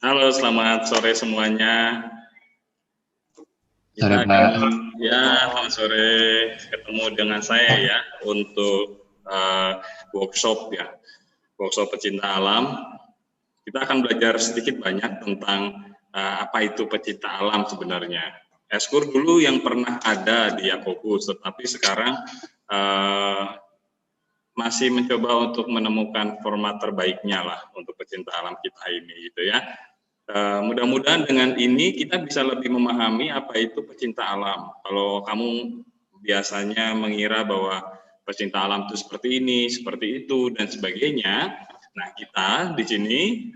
Halo, selamat sore semuanya. Sore, Kita Pak. akan, selamat sore, ketemu dengan saya ya untuk workshop ya, workshop pecinta alam. Kita akan belajar sedikit banyak tentang apa itu pecinta alam sebenarnya. Eskur dulu yang pernah ada di Yakobus, tetapi sekarang masih mencoba untuk menemukan format terbaiknya lah untuk pecinta alam kita ini gitu ya. Mudah-mudahan dengan ini kita bisa lebih memahami apa itu pecinta alam. Kalau kamu biasanya mengira bahwa pecinta alam itu seperti ini, seperti itu dan sebagainya. Nah, kita di sini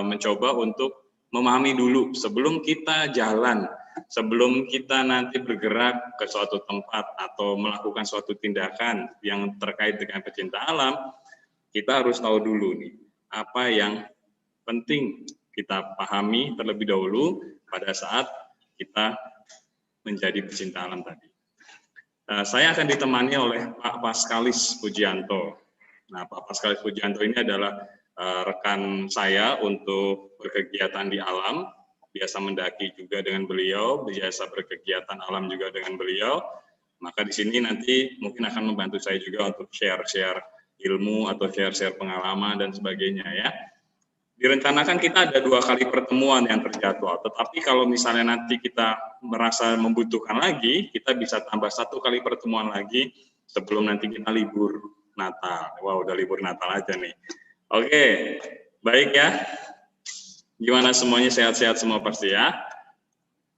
mencoba untuk memahami dulu sebelum kita jalan, sebelum kita nanti bergerak ke suatu tempat atau melakukan suatu tindakan yang terkait dengan pecinta alam, kita harus tahu dulu nih apa yang penting kita pahami terlebih dahulu pada saat kita menjadi pecinta alam tadi. Saya akan ditemani oleh Pak Paskalis Pujianto. Nah, Pak Paskalis Pujianto ini adalah rekan saya untuk berkegiatan di alam, biasa mendaki juga dengan beliau, biasa berkegiatan alam juga dengan beliau. Maka di sini nanti mungkin akan membantu saya juga untuk share-share ilmu atau share-share pengalaman dan sebagainya ya. Direncanakan kita ada 2 kali pertemuan yang terjadwal, tetapi kalau misalnya nanti kita merasa membutuhkan lagi, kita bisa tambah 1 kali pertemuan lagi sebelum nanti kita libur Natal. Wah, udah libur Natal aja nih. Oke, baik ya. Gimana semuanya, sehat-sehat semua pasti ya?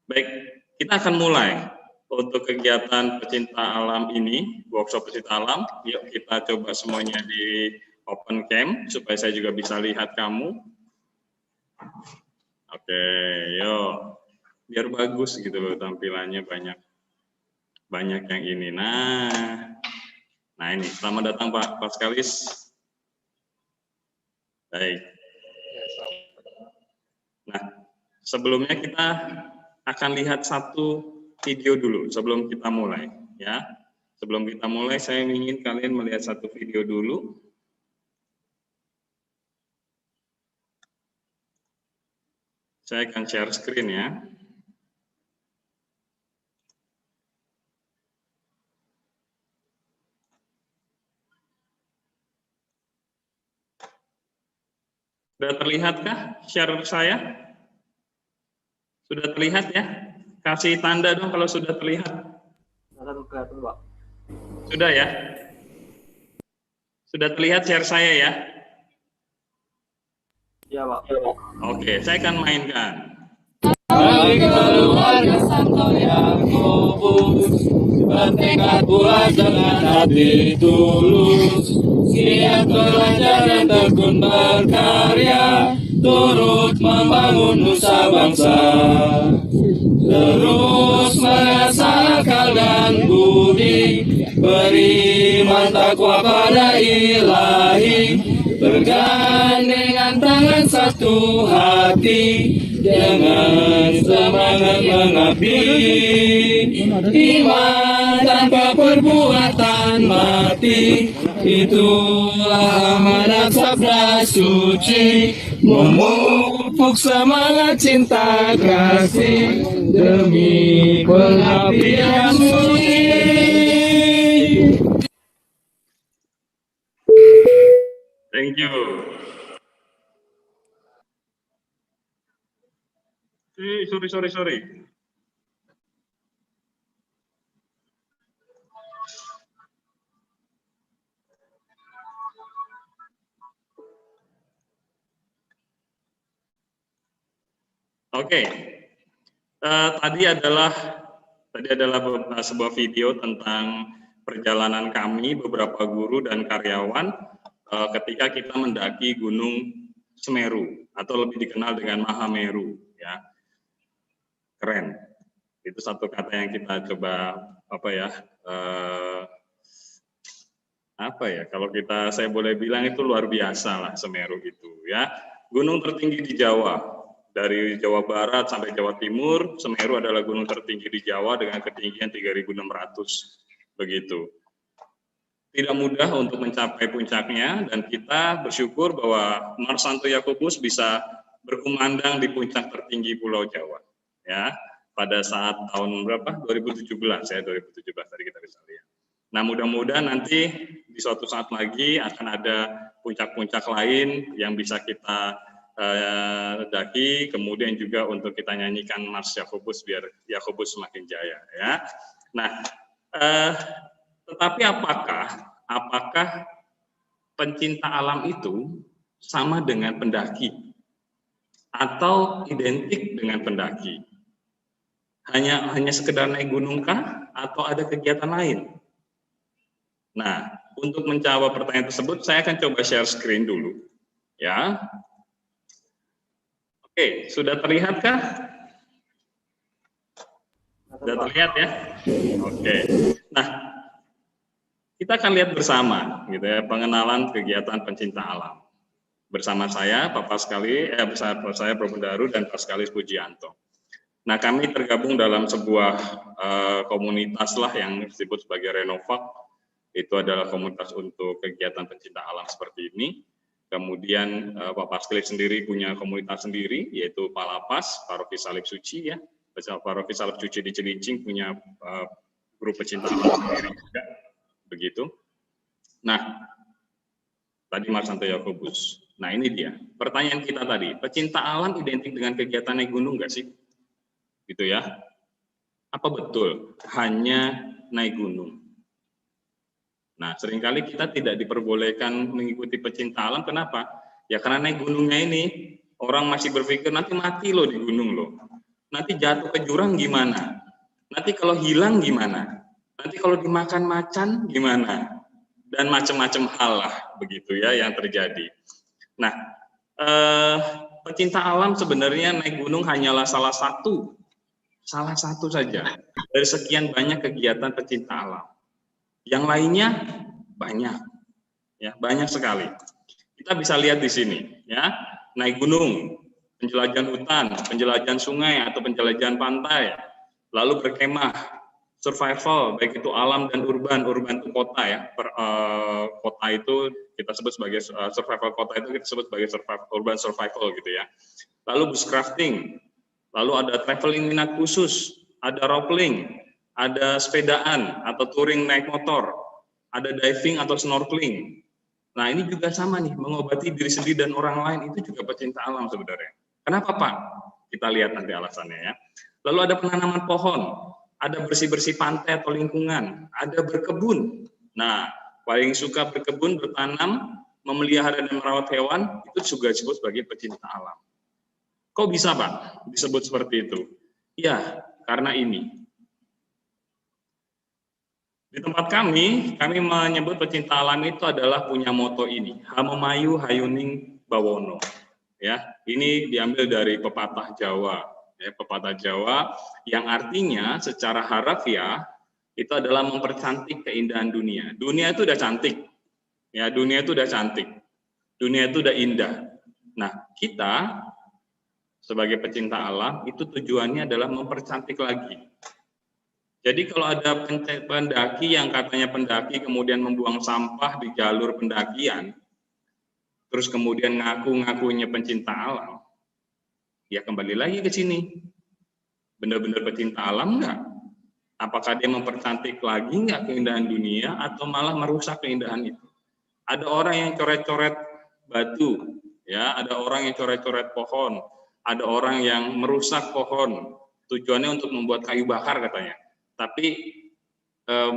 Baik, kita akan mulai untuk kegiatan pecinta alam ini, workshop pecinta alam. Yuk kita coba semuanya di open cam supaya saya juga bisa lihat kamu. Oke, yuk. Biar bagus gitu loh tampilannya, banyak yang ini. Nah ini, selamat datang Pak Paskalis. Baik. Nah, sebelumnya kita akan lihat satu video dulu sebelum kita mulai ya. Sebelum kita mulai saya ingin kalian melihat satu video dulu. Saya akan share screen ya. Sudah terlihatkah share saya? Sudah terlihat ya? Kasih tanda dong kalau sudah terlihat. Sudah ya? Sudah terlihat share saya ya? Ya, Pak. Oke, saya akan mainkan. Bagi keluarga Santo Yakobus, bertekad bulat dengan hati tulus, siap belajar dan tekun berkarya, turut membangun nusa bangsa. Terus mengasah akal dan budi, beriman takwa pada Ilahi, bergandengan tangan satu hati, dengan semangat mengabdi. Iman tanpa perbuatan mati, itulah amanat sabda suci, memupuk semangat cinta kasih demi pengabdian suci. Thank you. Sorry. Oke, tadi adalah sebuah video tentang perjalanan kami beberapa guru dan karyawan ketika kita mendaki Gunung Semeru atau lebih dikenal dengan Mahameru ya. Keren. Itu satu kata yang kita coba kalau saya boleh bilang itu luar biasa lah Semeru itu ya. Gunung tertinggi di Jawa. Dari Jawa Barat sampai Jawa Timur, Semeru adalah gunung tertinggi di Jawa dengan ketinggian 3.600 begitu. Tidak mudah untuk mencapai puncaknya dan kita bersyukur bahwa Mars Santo Yakobus bisa berkumandang di puncak tertinggi Pulau Jawa, ya, pada saat tahun berapa? 2017 ya, 2017 tadi kita bisa lihat. Nah, mudah-mudahan nanti di suatu saat lagi akan ada puncak-puncak lain yang bisa kita daki, kemudian juga untuk kita nyanyikan Mars Yakobus biar Yakobus semakin jaya, ya. Nah, tetapi apakah pencinta alam itu sama dengan pendaki atau identik dengan pendaki? Hanya sekedar naik gunung kah atau ada kegiatan lain? Nah, untuk menjawab pertanyaan tersebut saya akan coba share screen dulu, ya. Oke, sudah terlihatkah? Sudah terlihat ya? Oke. Nah, kita akan lihat bersama gitu ya, pengenalan kegiatan pencinta alam. Bersama saya Pak Paskalis, bersama saya Prof. Daru dan Paskalis Pujianto. Nah, kami tergabung dalam sebuah komunitas lah yang disebut sebagai Renovac. Itu adalah komunitas untuk kegiatan pencinta alam seperti ini. Kemudian Pak Paskalis sendiri punya komunitas sendiri, yaitu Palapas, Paroki Salib Suci ya. Paroki Salib Suci di Cilincing punya grup pecinta alam sendiri juga. Begitu. Nah, tadi Mars Yakobus. Nah, ini dia. Pertanyaan kita tadi, pecinta alam identik dengan kegiatan naik gunung nggak sih? Gitu ya. Apa betul hanya naik gunung? Nah, seringkali kita tidak diperbolehkan mengikuti pecinta alam. Kenapa? Ya karena naik gunungnya ini, orang masih berpikir nanti mati loh di gunung loh. Nanti jatuh ke jurang gimana? Nanti kalau hilang gimana? Nanti kalau dimakan macan gimana? Dan macam-macam hal lah begitu ya yang terjadi. Nah, pecinta alam sebenarnya naik gunung hanyalah salah satu saja dari sekian banyak kegiatan pecinta alam. Yang lainnya banyak, ya banyak sekali. Kita bisa lihat di sini, ya naik gunung, penjelajahan hutan, penjelajahan sungai atau penjelajahan pantai, lalu berkemah, survival, baik itu alam dan urban itu kota ya. Kota itu kita sebut sebagai survival kota itu kita sebut sebagai urban survival gitu ya. Lalu bushcrafting, lalu ada traveling minat khusus, ada rappelling, ada sepedaan atau touring naik motor, ada diving atau snorkeling. Nah ini juga sama nih, mengobati diri sendiri dan orang lain itu juga pecinta alam sebenarnya. Kenapa Pak? Kita lihat nanti alasannya ya. Lalu ada penanaman pohon, ada bersih-bersih pantai atau lingkungan, ada berkebun. Nah, paling suka berkebun, bertanam, memelihara dan merawat hewan, itu juga disebut sebagai pecinta alam. Kok bisa Pak disebut seperti itu? Ya, karena ini. Di tempat kami menyebut pecinta alam itu adalah punya moto ini, Hamemayu Hayuning Bawono. Ya, ini diambil dari pepatah Jawa. Ya, pepatah Jawa yang artinya secara harafiah itu adalah mempercantik keindahan dunia. Dunia itu udah cantik, ya dunia itu udah cantik, dunia itu udah indah. Nah kita sebagai pecinta alam itu tujuannya adalah mempercantik lagi. Jadi kalau ada pendaki yang katanya pendaki kemudian membuang sampah di jalur pendakian, terus kemudian ngaku-ngakunya pencinta alam, ya kembali lagi ke sini. Benar-benar pecinta alam nggak? Apakah dia mempercantik lagi nggak keindahan dunia atau malah merusak keindahan itu? Ada orang yang coret-coret batu, ya, ada orang yang coret-coret pohon, ada orang yang merusak pohon, tujuannya untuk membuat kayu bakar katanya. Tapi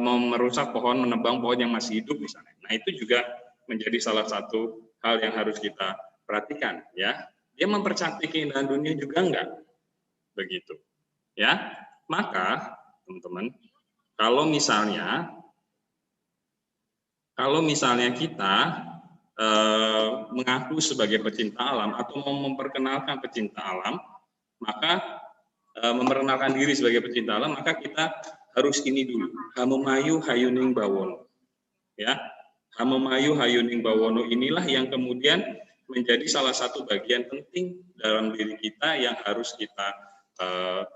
merusak pohon, menebang pohon yang masih hidup misalnya. Nah itu juga menjadi salah satu hal yang harus kita perhatikan, ya. Dia mempercantik keindahan dunia juga enggak? Begitu. Ya. Maka, teman-teman, kalau misalnya kita mengaku sebagai pecinta alam atau mau memperkenalkan pecinta alam, maka memperkenalkan diri sebagai pecinta alam, maka kita harus ini dulu, Hamemayu Hayuning Bawono. Ya, Hamemayu Hayuning Bawono inilah yang kemudian menjadi salah satu bagian penting dalam diri kita yang harus kita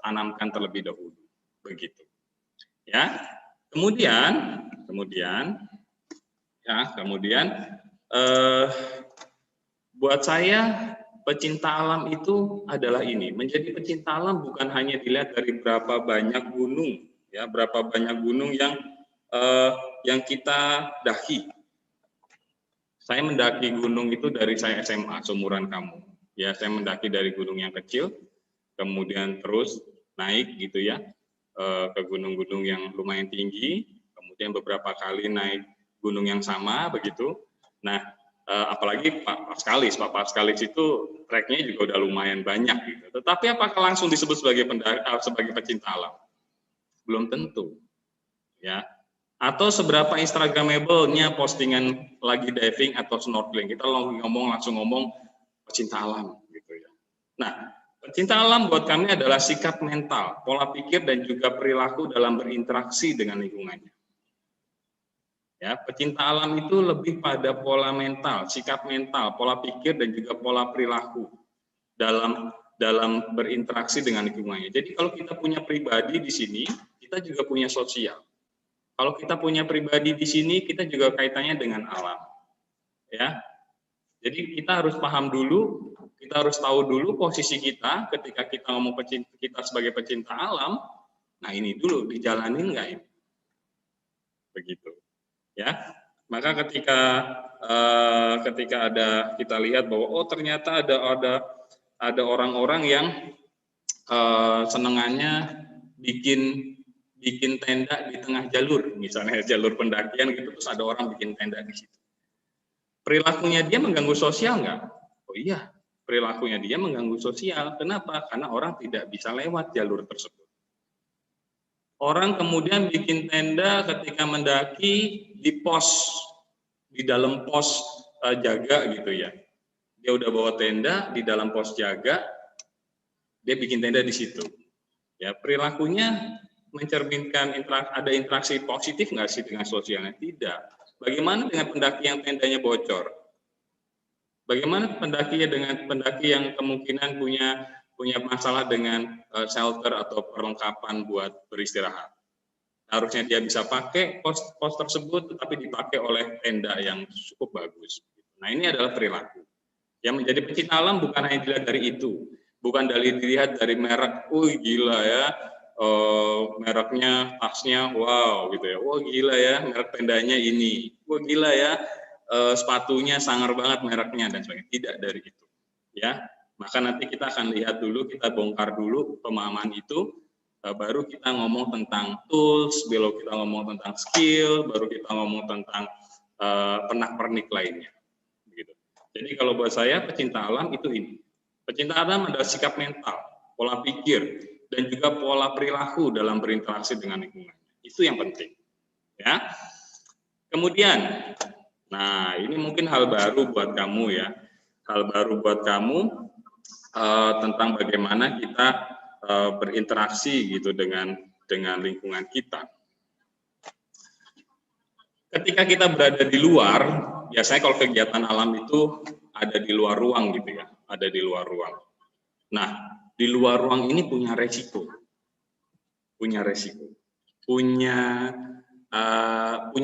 tanamkan terlebih dahulu. Begitu. Ya. Kemudian buat saya pecinta alam itu adalah ini. Menjadi pecinta alam bukan hanya dilihat dari berapa banyak gunung, ya, berapa banyak gunung yang kita daki. Saya mendaki gunung itu dari saya SMA, seumuran kamu. Ya, saya mendaki dari gunung yang kecil, kemudian terus naik gitu ya, ke gunung-gunung yang lumayan tinggi, kemudian beberapa kali naik gunung yang sama begitu. Nah, apalagi Pak Paskalis itu treknya juga udah lumayan banyak gitu. Tetapi apakah langsung disebut sebagai sebagai pecinta alam? Belum tentu. Ya. Atau seberapa instagramable-nya postingan lagi diving atau snorkeling. Kita langsung ngomong pecinta alam gitu ya. Nah, pecinta alam buat kami adalah sikap mental, pola pikir dan juga perilaku dalam berinteraksi dengan lingkungannya. Ya, pecinta alam itu lebih pada pola mental, sikap mental, pola pikir dan juga pola perilaku dalam berinteraksi dengan lingkungannya. Jadi kalau kita punya pribadi di sini, kita juga punya sosial. Kalau kita punya pribadi di sini, kita juga kaitannya dengan alam. Ya. Jadi kita harus paham dulu, kita harus tahu dulu posisi kita ketika kita ngomong kita sebagai pecinta alam. Nah, ini dulu dijalanin nggak ini? Begitu. Ya. Maka ketika kita lihat bahwa oh ternyata ada orang-orang yang senengannya bikin tenda di tengah jalur, misalnya jalur pendakian gitu, terus ada orang bikin tenda di situ. Perilakunya dia mengganggu sosial nggak? Oh iya, perilakunya dia mengganggu sosial. Kenapa? Karena orang tidak bisa lewat jalur tersebut. Orang kemudian bikin tenda ketika mendaki di dalam pos jaga gitu ya. Dia udah bawa tenda di dalam pos jaga, dia bikin tenda di situ. Ya, perilakunya mencerminkan ada interaksi positif nggak sih dengan sosialnya? Tidak. Bagaimana dengan pendaki yang tendanya bocor? Bagaimana pendaki yang kemungkinan punya masalah dengan shelter atau perlengkapan buat beristirahat? Harusnya dia bisa pakai pos tersebut, tetapi dipakai oleh tenda yang cukup bagus. Nah, ini adalah perilaku. Yang menjadi pecinta alam bukan hanya dilihat dari itu, bukan dilihat dari merek, gila ya. Mereknya, tasnya, wow gitu ya, wah gila ya merek tendanya ini, wah gila ya sepatunya sangar banget mereknya dan sebagainya. Tidak dari itu, ya. Maka nanti kita akan lihat dulu, kita bongkar dulu pemahaman itu, baru kita ngomong tentang tools, baru kita ngomong tentang skill, baru kita ngomong tentang pernak-pernik lainnya. Begitu. Jadi kalau buat saya pecinta alam itu ini, pecinta alam adalah sikap mental, pola pikir, dan juga pola perilaku dalam berinteraksi dengan lingkungan. Itu yang penting. Ya. Kemudian, nah ini mungkin hal baru buat kamu ya. Hal baru buat kamu tentang bagaimana kita berinteraksi gitu dengan lingkungan kita. Ketika kita berada di luar, biasanya kalau kegiatan alam itu ada di luar ruang gitu ya, ada di luar ruang. Nah, di luar ruang ini punya resiko, punya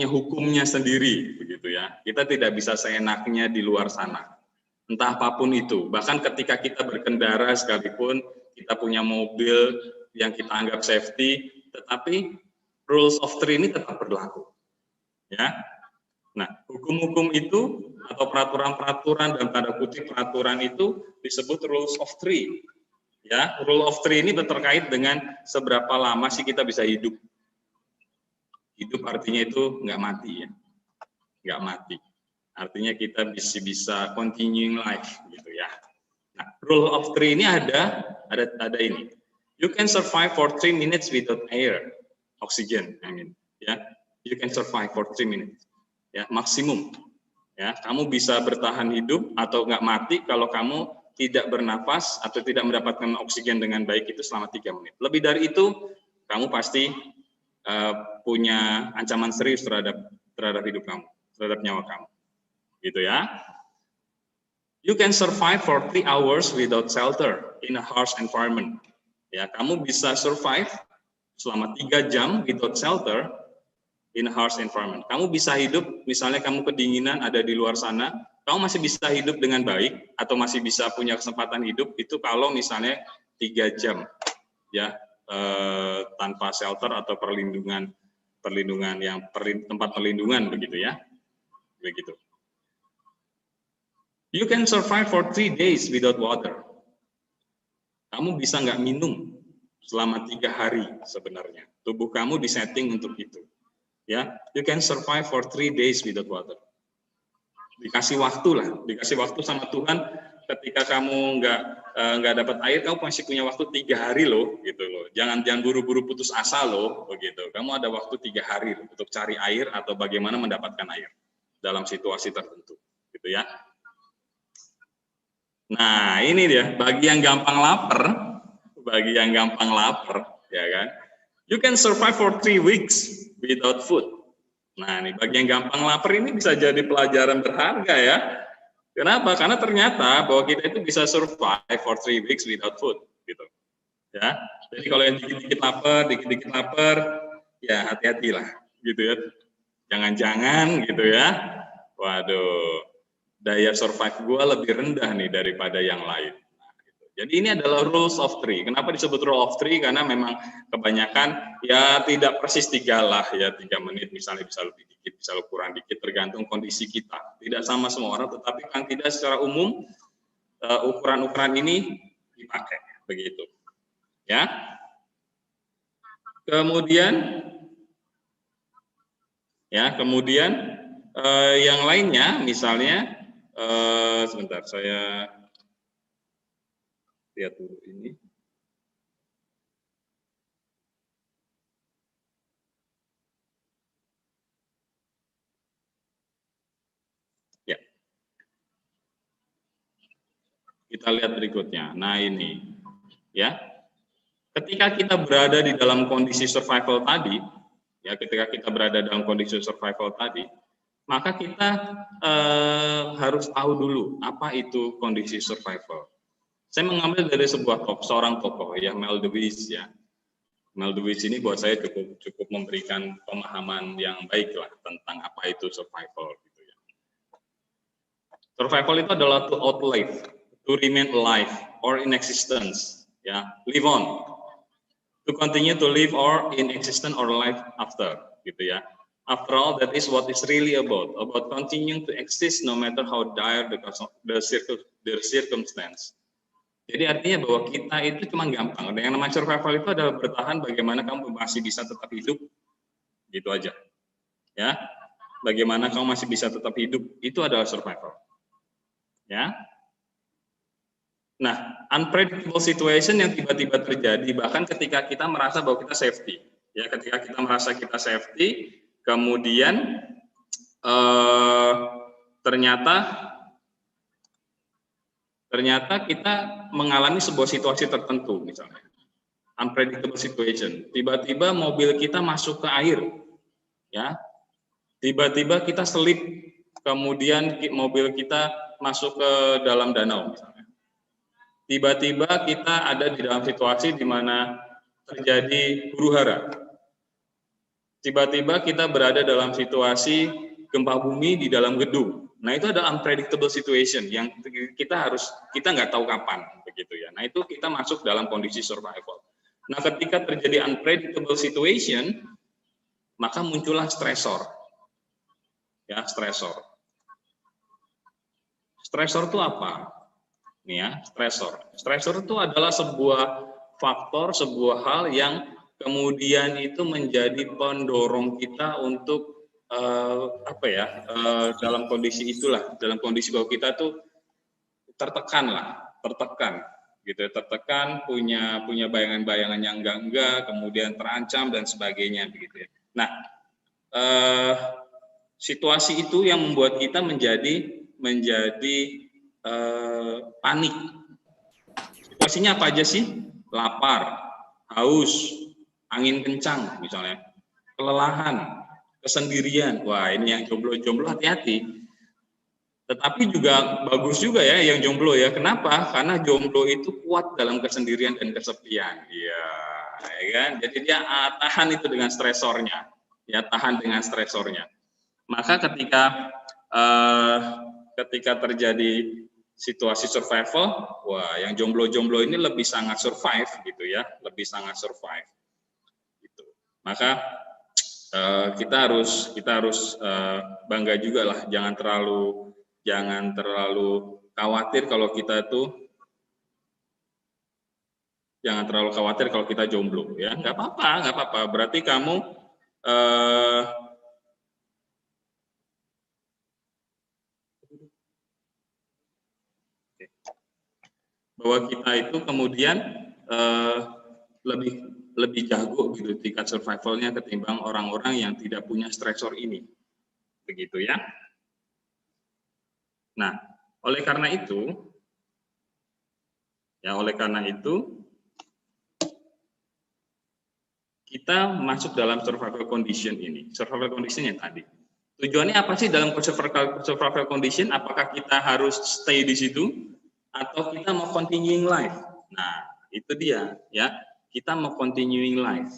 hukumnya sendiri, begitu ya. Kita tidak bisa seenaknya di luar sana, entah apapun itu. Bahkan ketika kita berkendara sekalipun, kita punya mobil yang kita anggap safety, tetapi rules of three ini tetap berlaku, ya. Nah, hukum-hukum itu atau peraturan-peraturan dan tanda kutip peraturan itu disebut rules of three. Ya, rule of three ini terkait dengan seberapa lama sih kita bisa hidup. Hidup artinya itu nggak mati ya, nggak mati. Artinya kita bisa continuing life gitu ya. Nah, rule of three ini ada ini. You can survive for 3 minutes without air, oxygen. Ya, you can survive for 3 minutes. Ya, maksimum. Ya, kamu bisa bertahan hidup atau nggak mati kalau kamu tidak bernapas atau tidak mendapatkan oksigen dengan baik itu selama 3 menit. Lebih dari itu, kamu pasti punya ancaman serius terhadap hidup kamu, terhadap nyawa kamu. Gitu ya. You can survive for 3 hours without shelter in a harsh environment. Ya, kamu bisa survive selama 3 jam without shelter in a harsh environment. Kamu bisa hidup, misalnya kamu kedinginan ada di luar sana, kamu masih bisa hidup dengan baik atau masih bisa punya kesempatan hidup itu kalau misalnya 3 jam ya tanpa shelter atau perlindungan yang tempat perlindungan begitu ya. Begitu. You can survive for 3 days without water. Kamu bisa nggak minum selama 3 hari sebenarnya. Tubuh kamu disetting untuk itu. Ya, you can survive for 3 days without water. Dikasih waktu lah, dikasih waktu sama Tuhan. Ketika kamu nggak dapat air, kamu masih punya waktu 3 hari loh, gitu loh. Jangan buru-buru putus asa loh, begitu. Kamu ada waktu 3 hari loh, untuk cari air atau bagaimana mendapatkan air dalam situasi tertentu, gitu ya. Nah, ini dia bagi yang gampang lapar, ya kan? You can survive for 3 weeks without food. Nah, nih bagi yang gampang lapar ini bisa jadi pelajaran berharga ya. Kenapa? Karena ternyata bahwa kita itu bisa survive for 3 weeks without food, gitu. Ya. Jadi kalau yang dikit-dikit lapar, ya hati-hatilah, gitu ya. Jangan-jangan gitu ya. Waduh, daya survive gua lebih rendah nih daripada yang lain. Jadi ini adalah rules of three. Kenapa disebut rule of three? Karena memang kebanyakan ya tidak persis 3 lah ya, 3 menit misalnya, bisa lebih dikit, bisa lebih kurang dikit, tergantung kondisi kita. Tidak sama semua orang, tetapi kan tidak secara umum ukuran-ukuran ini dipakai begitu. Ya. Kemudian yang lainnya misalnya sebentar saya lihat dulu ini. Ya. Kita lihat berikutnya. Nah, ini. Ya. Ketika kita berada di dalam kondisi survival tadi, ya ketika kita berada dalam kondisi survival tadi, maka kita harus tahu dulu apa itu kondisi survival. Saya mengambil dari seorang tokoh ya, Mel Lewis ya. Mel Lewis ini buat saya cukup memberikan pemahaman yang baik lah tentang apa itu survival gitu ya. Survival itu adalah to outlive, to remain alive or in existence, ya, live on, to continue to live or in existence or life after, gitu ya. After all, that is what it's really about continuing to exist no matter how dire the circumstance. Jadi artinya bahwa kita itu cuma gampang. Yang namanya survival itu adalah bertahan bagaimana kamu masih bisa tetap hidup, gitu aja. Ya, bagaimana kamu masih bisa tetap hidup, itu adalah survival. Ya. Nah, unpredictable situation yang tiba-tiba terjadi, bahkan ketika kita merasa bahwa kita safety. Ya, ketika kita merasa kita safety, kemudian ternyata kita mengalami sebuah situasi tertentu, misalnya unpredictable situation. Tiba-tiba mobil kita masuk ke air, ya. Tiba-tiba kita selip, kemudian mobil kita masuk ke dalam danau, misalnya. Tiba-tiba kita ada di dalam situasi di mana terjadi huru-hara. Tiba-tiba kita berada dalam situasi gempa bumi di dalam gedung. Nah, itu ada unpredictable situation yang kita nggak tahu kapan, begitu ya. Nah, itu kita masuk dalam kondisi survival. Nah, ketika terjadi unpredictable situation, maka muncullah stresor. Ya, stresor. Stresor itu apa? Nih ya, stresor. Stresor itu adalah sebuah faktor, sebuah hal yang kemudian itu menjadi pendorong kita untuk dalam kondisi itulah, dalam kondisi bahwa kita tuh tertekan, gitu, tertekan, punya bayangan-bayangan yang enggak, kemudian terancam dan sebagainya, begitu ya. Nah, situasi itu yang membuat kita menjadi panik. Situasinya apa aja sih? Lapar, haus, angin kencang, misalnya, kelelahan, kesendirian. Wah, ini yang jomblo hati-hati. Tetapi juga bagus juga ya yang jomblo ya. Kenapa? Karena jomblo itu kuat dalam kesendirian dan kesepian. Iya, ya kan? Jadi dia tahan itu dengan stresornya. Ya, tahan dengan stresornya. Maka ketika ketika terjadi situasi survival, wah yang jomblo-jomblo ini lebih sangat survive gitu ya, lebih sangat survive. Gitu. Maka kita harus bangga juga lah, jangan terlalu khawatir kalau kita jomblo ya, nggak apa-apa. Berarti kamu bahwa kita itu kemudian lebih jago gitu tingkat survivalnya ketimbang orang-orang yang tidak punya stresor ini, begitu ya. Nah, oleh karena itu kita masuk dalam survival condition ini. Survival condition yang tadi. Tujuannya apa sih dalam survival condition? Apakah kita harus stay di situ atau kita mau continuing life? Nah, itu dia ya. Kita mau continuing life.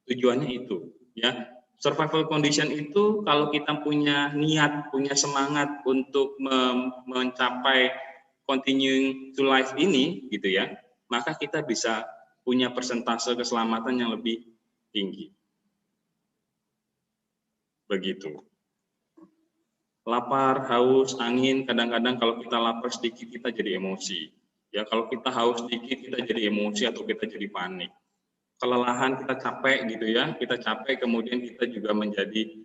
Tujuannya itu ya. Survival condition itu kalau kita punya niat, punya semangat untuk mencapai continuing to life ini gitu ya, maka kita bisa punya persentase keselamatan yang lebih tinggi. Begitu. Lapar, haus, angin, kadang-kadang kalau kita lapar sedikit kita jadi emosi. Ya, kalau kita haus sedikit kita jadi emosi atau kita jadi panik. Kelelahan, kita capek gitu ya, kita capek kemudian kita juga menjadi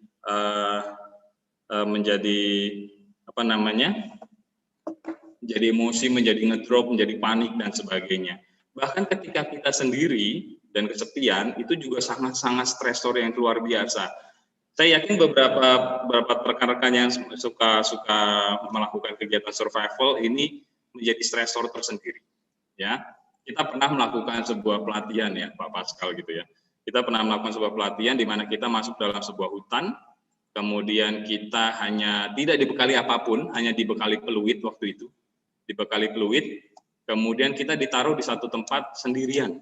jadi emosi, menjadi ngedrop, menjadi panik dan sebagainya. Bahkan ketika kita sendiri dan kesepian itu juga sangat-sangat stresor yang luar biasa. Saya yakin beberapa rekan-rekan yang suka melakukan kegiatan survival ini menjadi stresor tersendiri. Ya, kita pernah melakukan sebuah pelatihan ya, Pak Pascal gitu ya. Kita pernah melakukan sebuah pelatihan di mana kita masuk dalam sebuah hutan, kemudian kita hanya tidak dibekali apapun, hanya dibekali peluit waktu itu, dibekali peluit, kemudian kita ditaruh di satu tempat sendirian.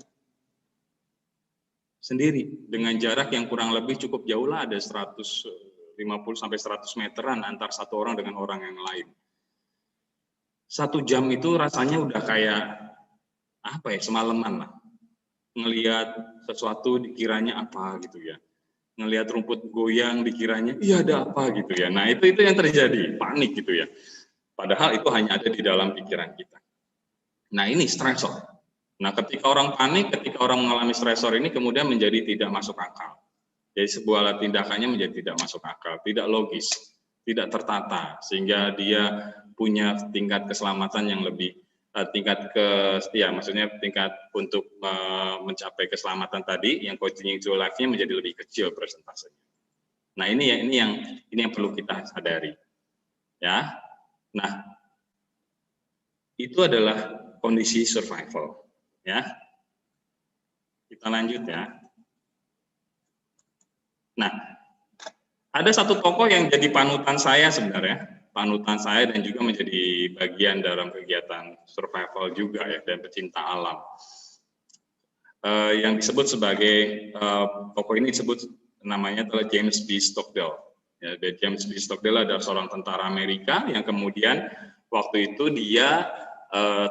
Sendiri dengan jarak yang kurang lebih cukup jauh lah, ada 150 sampai 100 meteran antar satu orang dengan orang yang lain. 1 jam itu rasanya udah kayak apa ya, semalaman lah. Ngelihat sesuatu dikiranya apa gitu ya. Ngelihat rumput goyang dikiranya iya ada apa gitu ya. Nah, itu yang terjadi, panik gitu ya. Padahal itu hanya ada di dalam pikiran kita. Nah, ini stresor. Nah, ketika orang panik, ketika orang mengalami stresor ini kemudian menjadi tidak masuk akal. Jadi sebuah tindakannya menjadi tidak masuk akal, tidak logis, tidak tertata, sehingga dia punya tingkat keselamatan yang lebih tingkat untuk mencapai keselamatan tadi yang continuing to life-nya menjadi lebih kecil persentasenya. Nah, ini yang perlu kita sadari. Ya. Nah, itu adalah kondisi survival. Ya, kita lanjut ya. Nah, ada satu tokoh yang jadi panutan saya sebenarnya, panutan saya dan juga menjadi bagian dalam kegiatan survival juga ya, dan pecinta alam. Yang disebut sebagai tokoh ini disebut namanya adalah James B. Stockdale. Ya, James B. Stockdale adalah seorang tentara Amerika yang kemudian waktu itu dia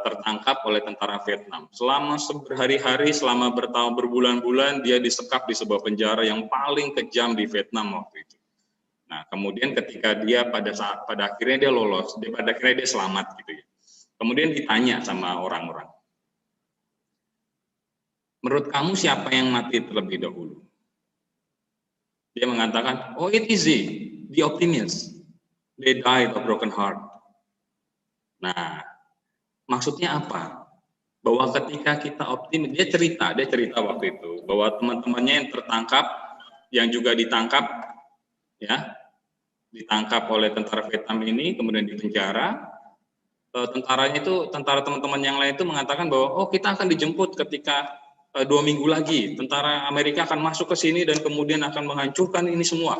tertangkap oleh tentara Vietnam. Selama berhari-hari, selama berbulan-bulan dia disekap di sebuah penjara yang paling kejam di Vietnam waktu itu. Nah, kemudian ketika dia pada akhirnya dia lolos, pada akhirnya dia selamat gitu ya. Kemudian ditanya sama orang-orang, menurut kamu siapa yang mati terlebih dahulu? Dia mengatakan, oh it easy, the optimist, they died of broken heart. Nah, maksudnya apa? Bahwa ketika kita optimis, dia cerita waktu itu bahwa teman-temannya yang tertangkap, yang juga ditangkap, ya, ditangkap oleh tentara Vietnam ini, kemudian dipenjara. Tentara teman-teman yang lain itu mengatakan bahwa oh kita akan dijemput ketika 2 minggu lagi, tentara Amerika akan masuk ke sini dan kemudian akan menghancurkan ini semua,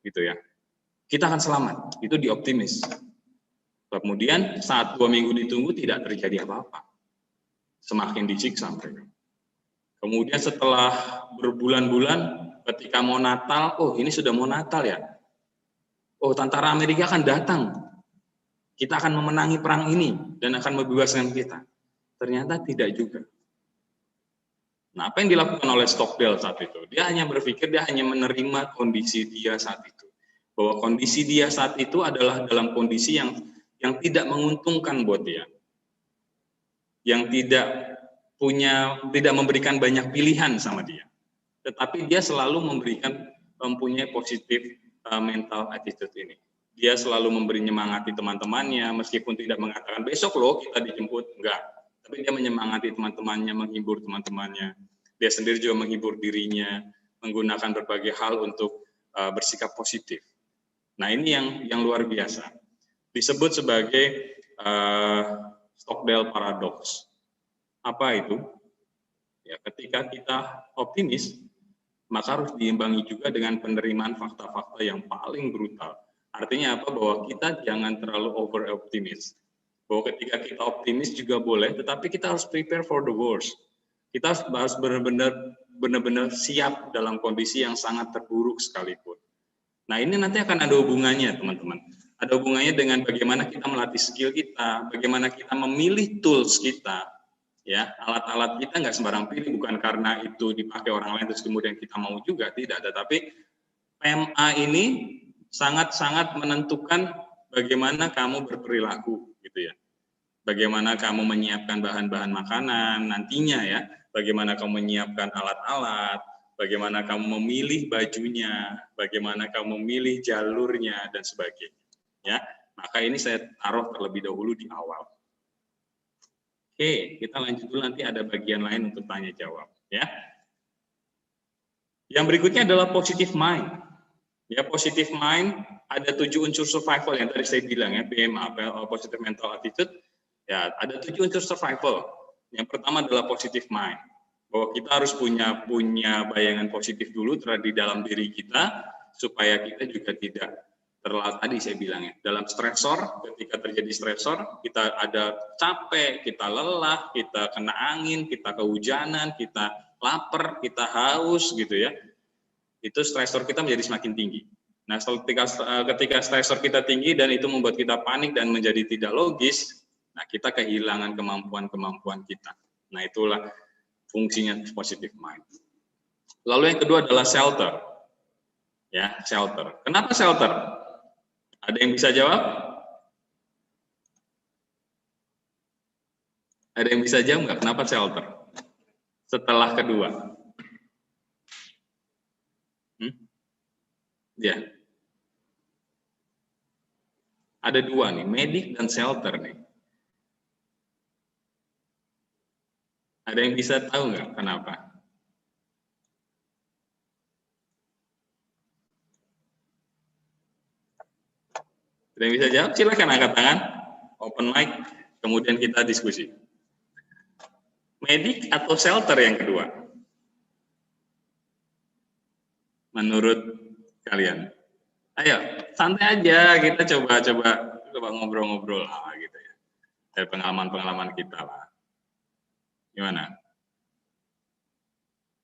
gitu ya. Kita akan selamat, itu dioptimis. Kemudian saat 2 minggu ditunggu tidak terjadi apa-apa. Semakin disiksa mereka. Kemudian setelah berbulan-bulan ketika mau Natal, oh ini sudah mau Natal ya. Oh tentara Amerika akan datang kita akan memenangi perang ini dan akan membebaskan kita. Ternyata tidak juga. Nah, apa yang dilakukan oleh Stockdale saat itu? Dia hanya berpikir, dia hanya menerima kondisi dia saat itu. Bahwa kondisi dia saat itu adalah dalam kondisi yang tidak menguntungkan buat dia. Yang tidak memberikan banyak pilihan sama dia. Tetapi dia selalu mempunyai positif mental attitude ini. Dia selalu memberi nyemangati teman-temannya, meskipun tidak mengatakan besok loh kita dijemput, enggak. Tapi dia menyemangati teman-temannya, menghibur teman-temannya. Dia sendiri juga menghibur dirinya, menggunakan berbagai hal untuk bersikap positif. Nah, ini yang luar biasa. Disebut sebagai Stockdale Paradox. Apa itu? Ya, ketika kita optimis, maka harus diimbangi juga dengan penerimaan fakta-fakta yang paling brutal. Artinya apa? Bahwa kita jangan terlalu over optimis. Bahwa ketika kita optimis juga boleh, tetapi kita harus prepare for the worst. Kita harus benar-benar siap dalam kondisi yang sangat terburuk sekalipun. Nah, ini nanti akan ada hubungannya, teman-teman. Ada hubungannya dengan bagaimana kita melatih skill kita, bagaimana kita memilih tools kita. Ya, alat-alat kita nggak sembarang pilih, bukan karena itu dipakai orang lain terus kemudian kita mau juga, tidak. Tetapi PMA ini sangat-sangat menentukan bagaimana kamu berperilaku, gitu ya. Bagaimana kamu menyiapkan bahan-bahan makanan nantinya ya, bagaimana kamu menyiapkan alat-alat, bagaimana kamu memilih bajunya, bagaimana kamu memilih jalurnya dan sebagainya. Ya, maka ini saya taruh terlebih dahulu di awal. Oke, kita lanjut dulu, nanti ada bagian lain untuk tanya jawab ya. Yang berikutnya adalah positive mind. Ya, positive mind ada 7 unsur survival yang tadi saya bilang ya, PMA, positive mental attitude. Ya, ada 7 unsur survival. Yang pertama adalah positive mind. Bahwa kita harus punya bayangan positif dulu di dalam diri kita supaya kita juga tidak terlalu, tadi saya bilang ya, dalam stresor, ketika terjadi stresor, kita ada capek, kita lelah, kita kena angin, kita kehujanan, kita lapar, kita haus gitu ya. Itu stresor kita menjadi semakin tinggi. Nah, ketika stresor kita tinggi dan itu membuat kita panik dan menjadi tidak logis, nah kita kehilangan kemampuan kita. Nah, itulah fungsinya positive mind. Lalu yang kedua adalah shelter. Ya, shelter. Kenapa shelter? Ada yang bisa jawab? Ada yang bisa jawab nggak? Kenapa shelter? Setelah kedua. Ya. Ada 2 nih, medik dan shelter nih. Ada yang bisa tahu nggak kenapa? Ada yang bisa jawab? Silakan angkat tangan, open mic, kemudian kita diskusi. Medik atau shelter yang kedua? Menurut kalian? Ayo, santai aja, kita coba ngobrol-ngobrol lah gitu ya. Dari pengalaman-pengalaman kita lah. Gimana?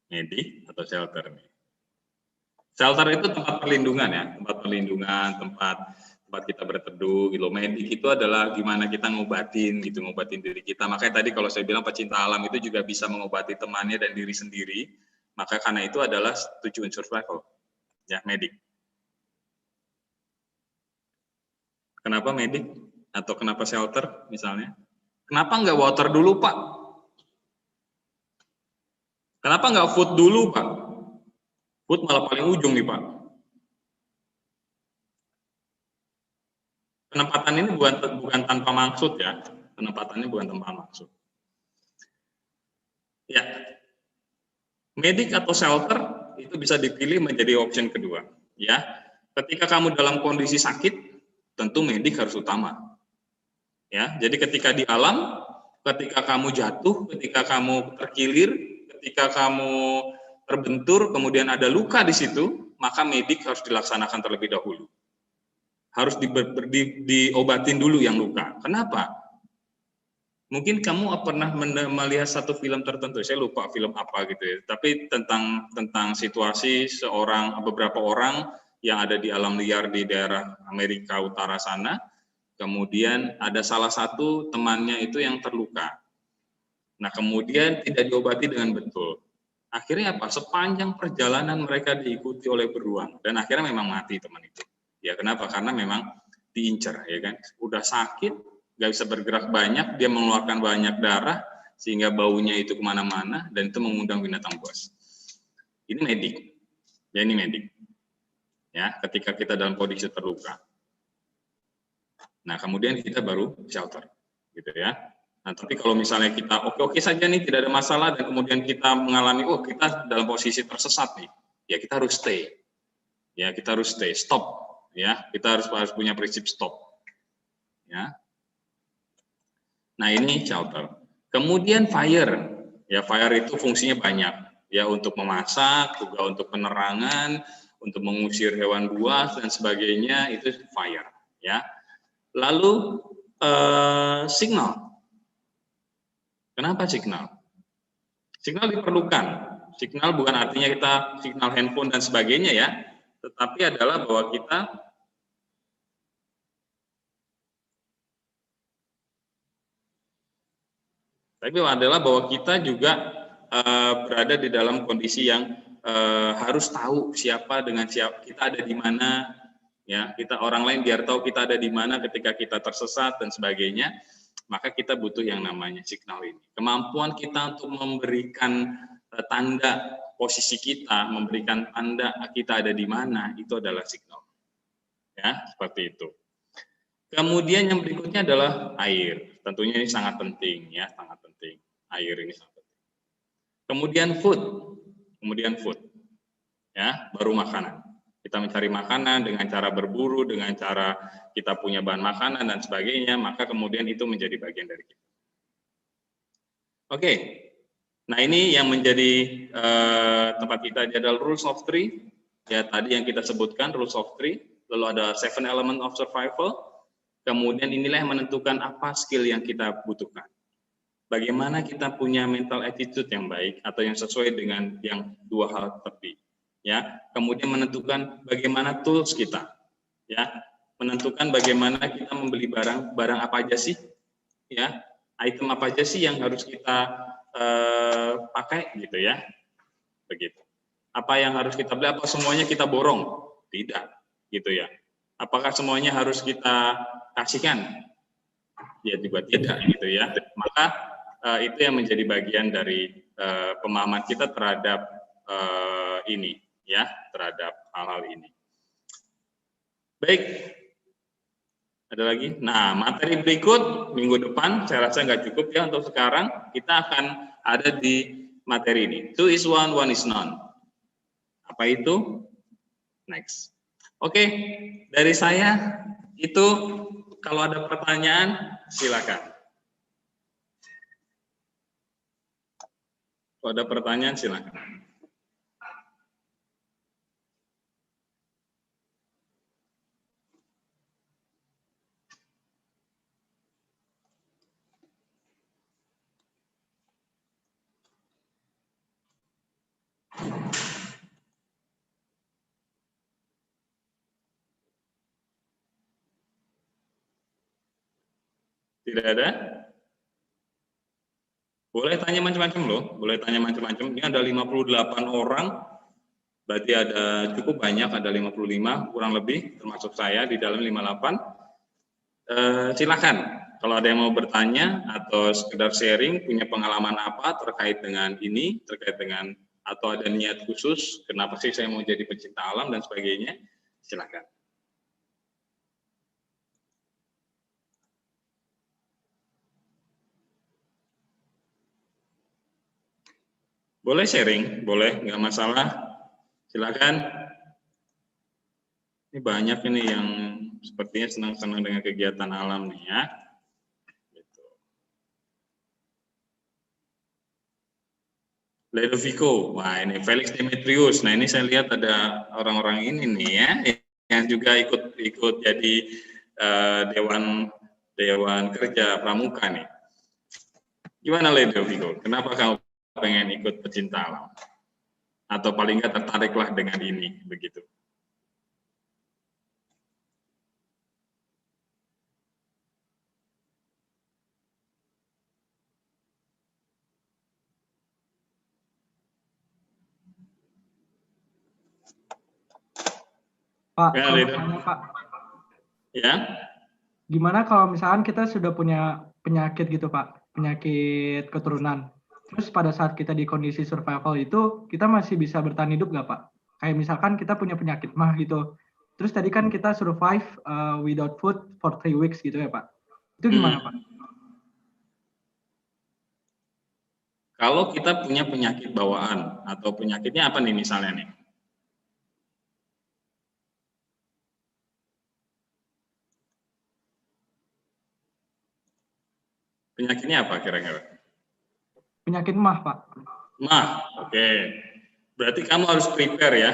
Medik atau shelter nih? Shelter itu tempat perlindungan ya, tempat kita berteduh gitu. Medik itu adalah gimana kita ngobatin diri kita. Makanya tadi kalau saya bilang pecinta alam itu juga bisa mengobati temannya dan diri sendiri. Maka karena itu adalah 7 unsur survival. Ya, medik. Kenapa medik atau kenapa shelter misalnya? Kenapa nggak water dulu, Pak? Kenapa nggak food dulu, Pak? Food malah paling ujung nih, Pak. Penempatan ini bukan tanpa maksud ya. Penempatannya bukan tanpa maksud. Ya. Medik atau shelter itu bisa dipilih menjadi option kedua, ya. Ketika kamu dalam kondisi sakit, tentu medik harus utama. Ya, jadi ketika di alam, ketika kamu jatuh, ketika kamu terkilir, ketika kamu terbentur, kemudian ada luka di situ, maka medik harus dilaksanakan terlebih dahulu. Harus diobatin dulu yang luka. Kenapa? Mungkin kamu pernah melihat satu film tertentu, saya lupa film apa gitu ya, tapi tentang situasi beberapa orang yang ada di alam liar di daerah Amerika Utara sana, kemudian ada salah satu temannya itu yang terluka. Nah, kemudian tidak diobati dengan betul. Akhirnya apa? Sepanjang perjalanan mereka diikuti oleh beruang dan akhirnya memang mati teman itu. Ya, kenapa? Karena memang diincar, ya kan? Udah sakit, nggak bisa bergerak banyak, dia mengeluarkan banyak darah sehingga baunya itu kemana-mana dan itu mengundang binatang buas. Ini medik, ya ini medik. Ya, ketika kita dalam kondisi terluka. Nah, kemudian kita baru shelter, gitu ya. Nah, tapi kalau misalnya kita oke-oke saja nih, tidak ada masalah, dan kemudian kita mengalami, oh kita dalam posisi tersesat nih, ya kita harus stay. Ya, kita harus stay, stop. Ya, kita harus punya prinsip stop. Ya. Nah, ini shelter. Kemudian fire. Ya, fire itu fungsinya banyak. Ya, untuk memasak, juga untuk penerangan, untuk mengusir hewan buas, dan sebagainya, itu fire. Ya. Lalu, signal. Kenapa signal? Signal diperlukan. Signal bukan artinya kita signal handphone dan sebagainya ya, tetapi adalah bahwa kita juga berada di dalam kondisi yang harus tahu siapa dengan siapa, kita ada di mana, ya kita orang lain biar tahu kita ada di mana ketika kita tersesat dan sebagainya. Maka kita butuh yang namanya signal ini. Kemampuan kita untuk memberikan tanda posisi kita, memberikan tanda kita ada di mana, itu adalah signal. Ya, seperti itu. Kemudian yang berikutnya adalah air. Tentunya ini sangat penting, ya, sangat penting. Air ini sangat penting. Kemudian food. Ya, baru makanan. Kita mencari makanan dengan cara berburu, dengan cara kita punya bahan makanan dan sebagainya, maka kemudian itu menjadi bagian dari kita. Oke, nah ini yang menjadi tempat kita adalah rules of three. Ya, tadi yang kita sebutkan rules of three, lalu ada 7 element of survival. Kemudian inilah yang menentukan apa skill yang kita butuhkan. Bagaimana kita punya mental attitude yang baik atau yang sesuai dengan yang dua hal tadi. Ya, kemudian menentukan bagaimana tools kita, ya, menentukan bagaimana kita membeli barang apa aja sih, ya, item apa aja sih yang harus kita pakai, gitu ya, begitu. Apa yang harus kita beli, apa semuanya kita borong? Tidak, gitu ya. Apakah semuanya harus kita kasihkan? Ya juga tidak, gitu ya. Maka itu yang menjadi bagian dari pemahaman kita terhadap ini. Ya, terhadap hal-hal ini. Baik, ada lagi. Nah, materi berikut minggu depan saya rasa nggak cukup ya untuk sekarang. Kita akan ada di materi ini. 2 is 1, 1 is none. Apa itu? Next. Oke, dari saya itu kalau ada pertanyaan silakan. Kalau ada pertanyaan silakan. Tidak ada? Boleh tanya macam-macam loh, boleh tanya macam-macam. Ini ada 58 orang, berarti ada cukup banyak, ada 55 kurang lebih, termasuk saya di dalam 58. Silakan, kalau ada yang mau bertanya atau sekedar sharing, punya pengalaman apa terkait dengan ini, terkait dengan atau ada niat khusus, kenapa sih saya mau jadi pecinta alam dan sebagainya, silakan. Boleh sharing, boleh, nggak masalah. Silakan. Ini banyak ini yang sepertinya senang-senang dengan kegiatan alam nih ya. Gitu. Ledovico, wah ini Felix Demetrius. Nah ini saya lihat ada orang-orang ini nih ya, yang juga ikut jadi dewan kerja pramuka nih. Gimana Ledovico? Kenapa kamu pengen ikut pecinta alam? Atau paling nggak tertariklah dengan ini, begitu. Pak, Ya, saya mau Lido. tanya, Pak, Ya. gimana kalau misalkan kita sudah punya penyakit gitu, Pak, penyakit keturunan. Terus pada saat kita di kondisi survival itu, kita masih bisa bertahan hidup nggak, Pak? Kayak misalkan kita punya penyakit mah gitu. Terus tadi kan kita survive without food for 3 weeks gitu ya, Pak. Itu gimana, Pak? Kalau kita punya penyakit bawaan atau penyakitnya apa nih misalnya nih? Penyakitnya apa kira-kira? Penyakit mah, Pak. Mah, oke. Berarti kamu harus prepare ya.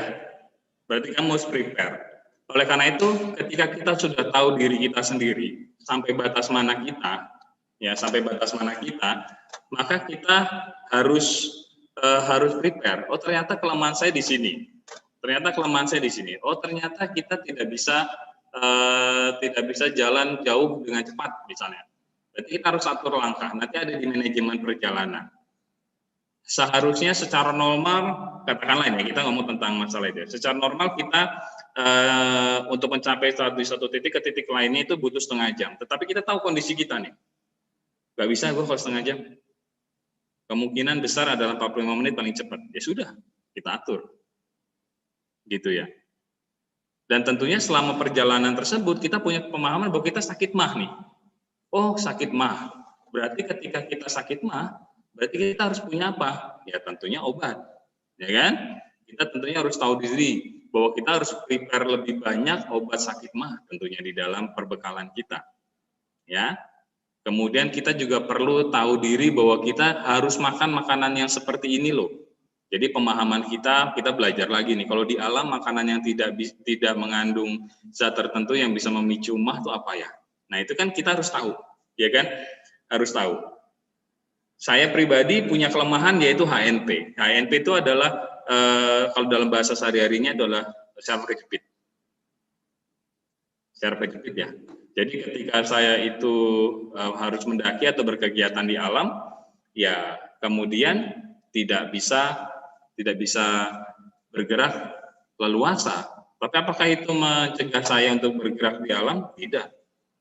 Berarti kamu harus prepare. Oleh karena itu, ketika kita sudah tahu diri kita sendiri, sampai batas mana kita, ya sampai batas mana kita, maka kita harus prepare. Oh ternyata kelemahan saya di sini. Ternyata kelemahan saya di sini. Oh ternyata kita tidak bisa jalan jauh dengan cepat misalnya. Berarti kita harus atur langkah. Nanti ada di manajemen perjalanan. Seharusnya secara normal, katakanlah ini kita ngomong tentang masalah itu. Secara normal kita untuk mencapai di satu titik ke titik lainnya itu butuh setengah jam. Tetapi kita tahu kondisi kita nih, nggak bisa gue kalau setengah jam. Kemungkinan besar adalah 45 menit paling cepat. Ya sudah, kita atur, gitu ya. Dan tentunya selama perjalanan tersebut kita punya pemahaman bahwa kita sakit mah nih. Oh sakit mah, berarti ketika kita sakit mah, berarti kita harus punya apa? Ya tentunya obat, ya kan? Kita tentunya harus tahu diri bahwa kita harus prepare lebih banyak obat sakit mah tentunya di dalam perbekalan kita, ya. Kemudian kita juga perlu tahu diri bahwa kita harus makan makanan yang seperti ini loh. Jadi pemahaman kita belajar lagi nih. Kalau di alam makanan yang tidak mengandung zat tertentu yang bisa memicu mah itu apa ya? Nah itu kan kita harus tahu, ya kan? Harus tahu. Saya pribadi punya kelemahan yaitu HNP. HNP itu adalah kalau dalam bahasa sehari-harinya adalah syaraf kejepit. Syaraf kejepit ya. Jadi ketika saya itu harus mendaki atau berkegiatan di alam, ya kemudian tidak bisa bergerak leluasa. Tapi apakah itu mencegah saya untuk bergerak di alam? Tidak.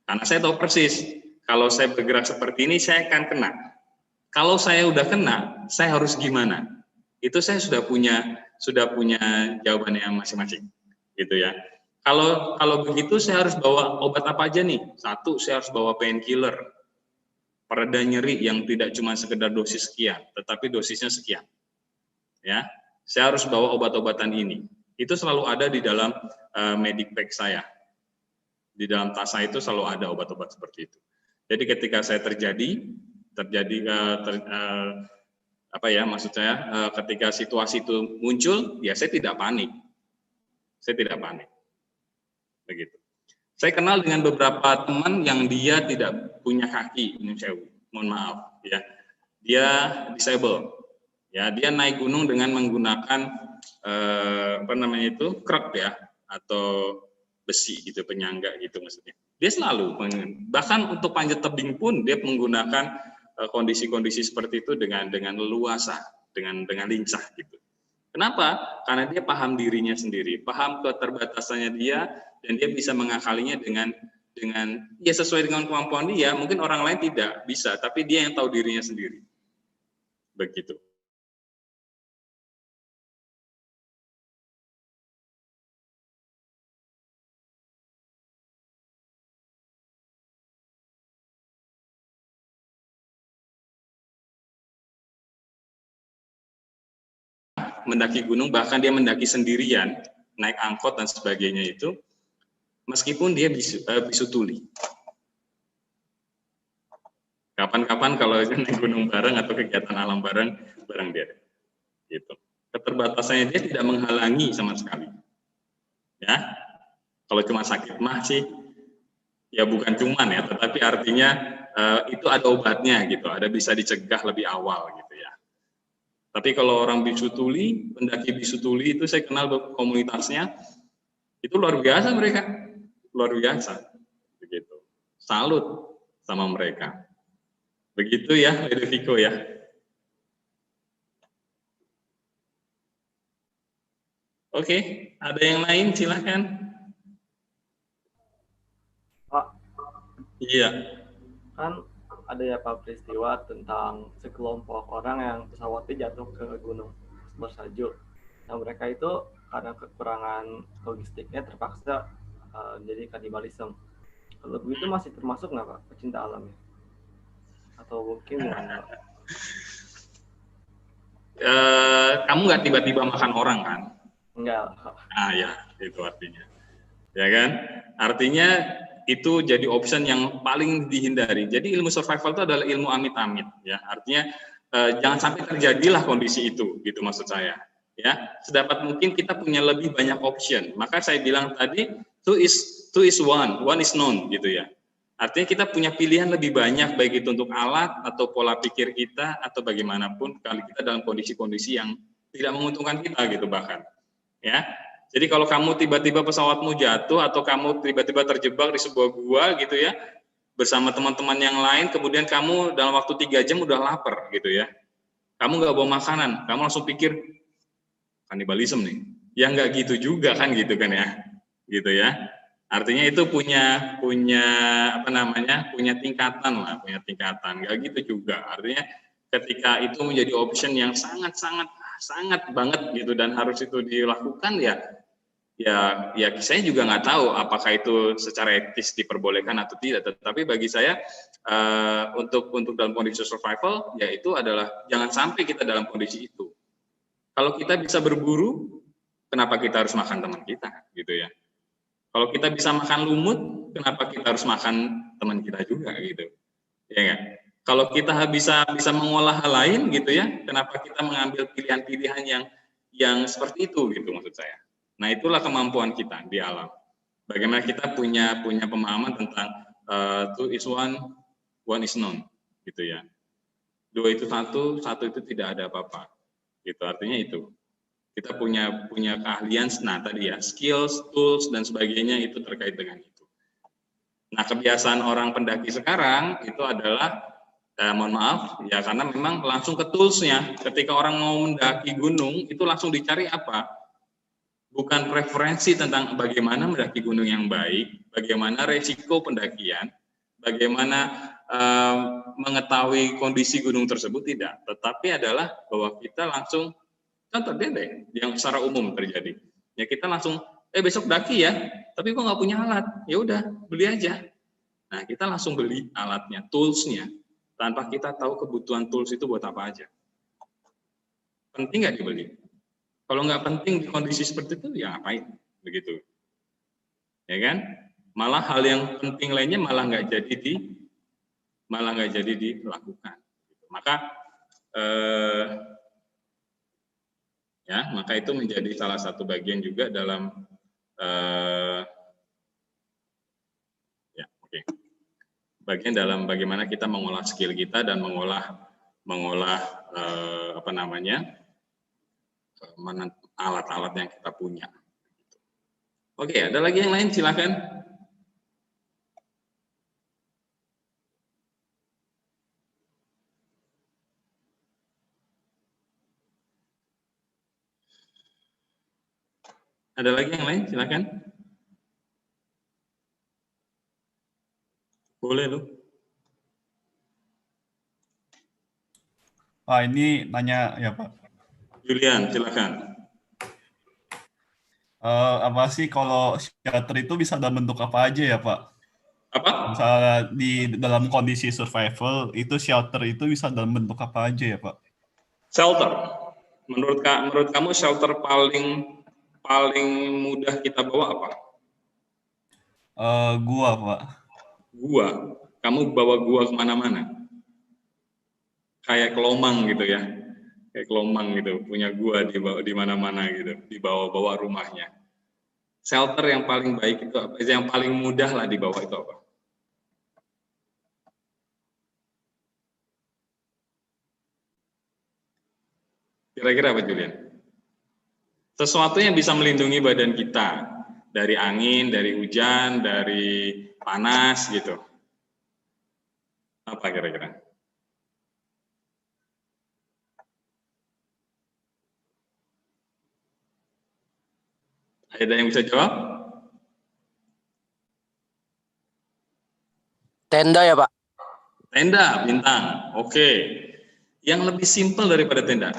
Karena saya tahu persis, kalau saya bergerak seperti ini, saya akan kena. Kalau saya udah kena, saya harus gimana? Itu saya sudah punya jawabannya masing-masing, gitu ya. Kalau begitu, saya harus bawa obat apa aja nih? Satu, saya harus bawa painkiller, pereda nyeri yang tidak cuma sekedar dosis sekian, tetapi dosisnya sekian. Ya, saya harus bawa obat-obatan ini. Itu selalu ada di dalam medic bag saya. Di dalam tas saya itu selalu ada obat-obat seperti itu. Jadi ketika saya ketika situasi itu muncul, ya saya tidak panik. Begitu. Saya kenal dengan beberapa teman yang dia tidak punya kaki, mohon maaf ya. Dia disable. Ya, dia naik gunung dengan menggunakan krep ya, atau besi gitu, penyangga gitu maksudnya. Dia selalu, bahkan untuk panjat tebing pun dia menggunakan kondisi-kondisi seperti itu dengan leluasa, dengan lincah gitu. Kenapa? Karena dia paham dirinya sendiri, paham keterbatasannya dia, dan dia bisa mengakalinya dengan ya sesuai dengan kemampuan dia. Mungkin orang lain tidak bisa, tapi dia yang tahu dirinya sendiri. Begitu. Mendaki gunung, bahkan dia mendaki sendirian, naik angkot dan sebagainya itu, meskipun dia bisu tuli. Kapan-kapan kalau naik gunung bareng atau kegiatan alam bareng dia. Gitu. Keterbatasannya dia tidak menghalangi sama sekali. Ya, kalau cuma sakit mah sih, ya bukan cuman ya, tetapi artinya itu ada obatnya gitu, ada bisa dicegah lebih awal gitu ya. Tapi kalau orang bisu tuli, pendaki bisu tuli itu saya kenal komunitasnya, itu luar biasa mereka, luar biasa, begitu. Salut sama mereka. Begitu ya, Viko ya. Oke, ada yang lain silahkan. Iya. Kan ada ya Pak peristiwa tentang sekelompok orang yang pesawatnya jatuh ke gunung bersalju. Nah mereka itu karena kekurangan logistiknya terpaksa jadi kanibalisme. Kalau begitu masih termasuk nggak Pak pecinta alam ya? Atau mungkin gimana Pak? Kamu nggak tiba-tiba makan orang kan? Enggak. Ah ya, itu artinya. Ya kan? Artinya itu jadi option yang paling dihindari. Jadi ilmu survival itu adalah ilmu amit-amit ya. Artinya jangan sampai terjadilah kondisi itu, gitu maksud saya. Ya, sedapat mungkin kita punya lebih banyak option. Maka saya bilang tadi two is one is none gitu ya. Artinya kita punya pilihan lebih banyak baik itu untuk alat atau pola pikir kita atau bagaimanapun kali kita dalam kondisi-kondisi yang tidak menguntungkan kita gitu bahkan. Ya. Jadi kalau kamu tiba-tiba pesawatmu jatuh atau kamu tiba-tiba terjebak di sebuah gua gitu ya, bersama teman-teman yang lain, kemudian kamu dalam waktu 3 jam udah lapar gitu ya. Kamu nggak bawa makanan, kamu langsung pikir kanibalisme nih. Ya nggak gitu juga kan gitu kan ya, gitu ya. Artinya itu punya apa namanya, punya tingkatan lah, punya tingkatan. Nggak gitu juga. Artinya ketika itu menjadi option yang sangat banget gitu dan harus itu dilakukan ya saya juga nggak tahu apakah itu secara etis diperbolehkan atau tidak, tetapi bagi saya untuk dalam kondisi survival ya itu adalah jangan sampai kita dalam kondisi itu. Kalau kita bisa berburu, kenapa kita harus makan teman kita gitu ya? Kalau kita bisa makan lumut, kenapa kita harus makan teman kita juga gitu? Ya nggak? Kalau kita bisa mengolah hal lain gitu ya, kenapa kita mengambil pilihan-pilihan yang seperti itu gitu maksud saya. Nah, itulah kemampuan kita di alam. Bagaimana kita punya pemahaman tentang two is one is none gitu ya. Dua itu satu itu tidak ada apa-apa. Gitu artinya itu. Kita punya keahlian, nah tadi ya, skills, tools dan sebagainya itu terkait dengan itu. Nah, kebiasaan orang pendaki sekarang itu adalah mohon maaf ya karena memang langsung ke toolsnya. Ketika orang mau mendaki gunung itu langsung dicari apa? Bukan preferensi tentang bagaimana mendaki gunung yang baik, bagaimana resiko pendakian, bagaimana mengetahui kondisi gunung tersebut tidak, tetapi adalah bahwa kita langsung contoh deh yang secara umum terjadi. Ya kita langsung besok daki ya, tapi kok nggak punya alat, ya udah beli aja. Nah kita langsung beli alatnya, toolsnya, tanpa kita tahu kebutuhan tools itu buat apa aja. Penting nggak dibeli? Kalau nggak penting di kondisi seperti itu, ya ngapain? Begitu. Ya kan? Malah hal yang penting lainnya malah nggak jadi dilakukan. Maka maka itu menjadi salah satu bagian juga dalam bagian dalam bagaimana kita mengolah skill kita dan mengolah apa namanya alat-alat yang kita punya. Oke, ada lagi yang lain silakan. Ada lagi yang lain silakan. Boleh loh. Pak, ini nanya ya Pak. Julian, silakan. Apa sih kalau shelter itu bisa dalam bentuk apa aja ya Pak? Apa? Misalnya di dalam kondisi survival itu shelter itu bisa dalam bentuk apa aja ya Pak? Shelter. Menurut kamu shelter paling mudah kita bawa apa? Gua Pak. Gua. Kamu bawa gua kemana-mana? Kayak kelomang gitu ya. Kayak kelomang gitu, punya gua di mana-mana gitu, dibawa-bawa rumahnya. Shelter yang paling baik itu apa? Yang paling mudah lah dibawa itu apa? Kira-kira apa Julian? Sesuatu yang bisa melindungi badan kita dari angin, dari hujan, dari panas gitu. Apa kira-kira? Ada yang bisa jawab? Tenda ya Pak. Tenda, Bintang. Oke. Yang lebih simpel daripada tenda?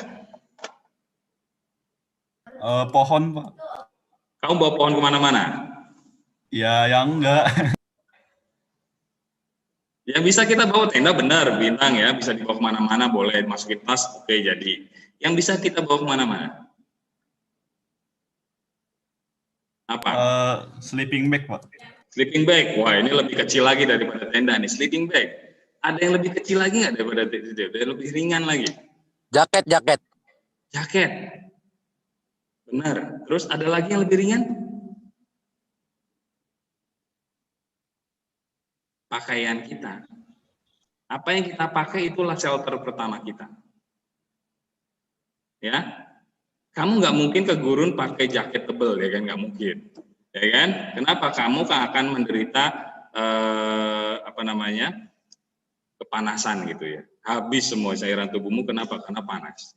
Pohon, Pak. Kamu bawa pohon kemana-mana? Ya, yang enggak. Yang bisa kita bawa tenda benar, Bintang ya. Bisa dibawa kemana-mana, boleh masukin tas, oke jadi. Yang bisa kita bawa kemana-mana? Apa? Sleeping bag, Pak. Sleeping bag. Wah, ini lebih kecil lagi daripada tenda nih. Sleeping bag. Ada yang lebih kecil lagi nggak daripada itu? Ada yang lebih ringan lagi? Jaket. Jaket. Benar. Terus ada lagi yang lebih ringan? Pakaian kita. Apa yang kita pakai itulah shelter pertama kita. Ya, kamu nggak mungkin ke gurun pakai jaket tebal ya kan, nggak mungkin, ya kan? Kenapa? Kamu akan menderita kepanasan gitu ya. Habis semua cairan tubuhmu. Kenapa? Karena panas.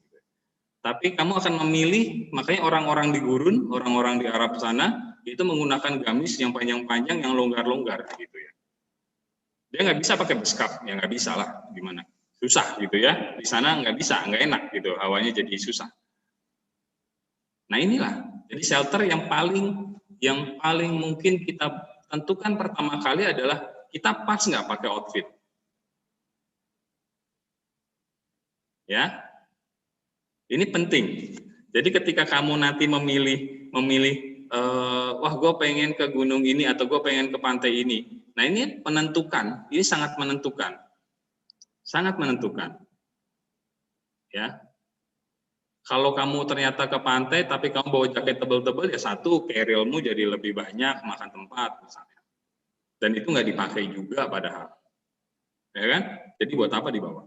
Tapi kamu akan memilih, makanya orang-orang di gurun, orang-orang di Arab sana itu menggunakan gamis yang panjang-panjang, yang longgar-longgar gitu ya. Dia nggak bisa pakai beskap, ya nggak bisa lah, gimana? Susah gitu ya. Di sana nggak bisa, nggak enak gitu, hawanya jadi susah. Nah inilah, jadi shelter yang paling mungkin kita tentukan pertama kali adalah kita pas nggak pakai outfit. Ya, ini penting. Jadi ketika kamu nanti memilih, wah gue pengen ke gunung ini atau gue pengen ke pantai ini. Nah ini menentukan, ini sangat menentukan. Sangat menentukan. Ya. Kalau kamu ternyata ke pantai tapi kamu bawa jaket tebal-tebal, ya satu, carry-mu jadi lebih banyak, makan tempat misalnya. Dan itu nggak dipakai juga padahal. Ya kan? Jadi buat apa dibawa?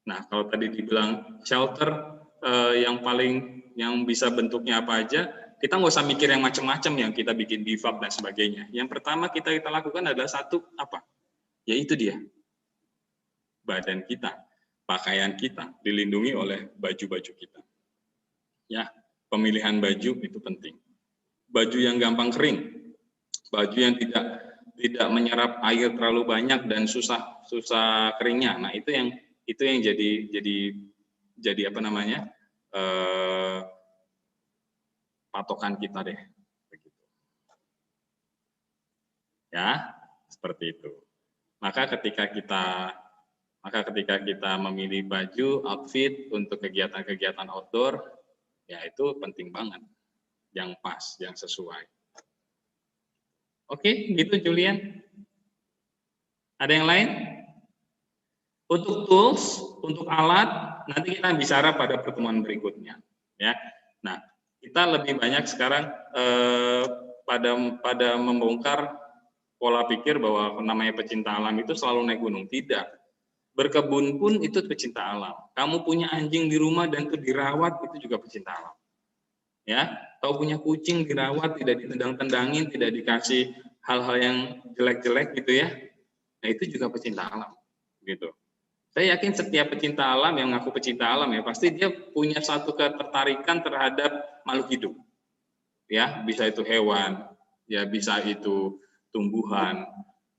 Nah, kalau tadi dibilang shelter yang bisa bentuknya apa aja, kita nggak usah mikir yang macam-macam yang kita bikin bivak dan sebagainya. Yang pertama kita lakukan adalah satu, apa? Yaitu dia, badan kita, pakaian kita dilindungi oleh baju-baju kita. Ya, pemilihan baju itu penting. Baju yang gampang kering, baju yang tidak menyerap air terlalu banyak dan susah keringnya. Nah, itu yang jadi apa namanya? Patokan kita deh. Begitu. Ya, seperti itu. Maka ketika kita memilih baju, outfit untuk kegiatan-kegiatan outdoor, ya itu penting banget. Yang pas, yang sesuai. Oke, gitu Julian. Ada yang lain? Untuk tools, untuk alat, nanti kita bicara pada pertemuan berikutnya. Ya, nah kita lebih banyak sekarang pada membongkar pola pikir bahwa namanya pecinta alam itu selalu naik gunung. Tidak. Berkebun pun itu pecinta alam. Kamu punya anjing di rumah dan itu dirawat, itu juga pecinta alam. Ya, kau punya kucing dirawat, tidak ditendang-tendangin, tidak dikasih hal-hal yang jelek-jelek gitu ya. Nah, itu juga pecinta alam. Gitu. Saya yakin setiap pecinta alam yang ngaku pecinta alam ya, pasti dia punya satu ketertarikan terhadap makhluk hidup. Ya, bisa itu hewan, ya bisa itu tumbuhan,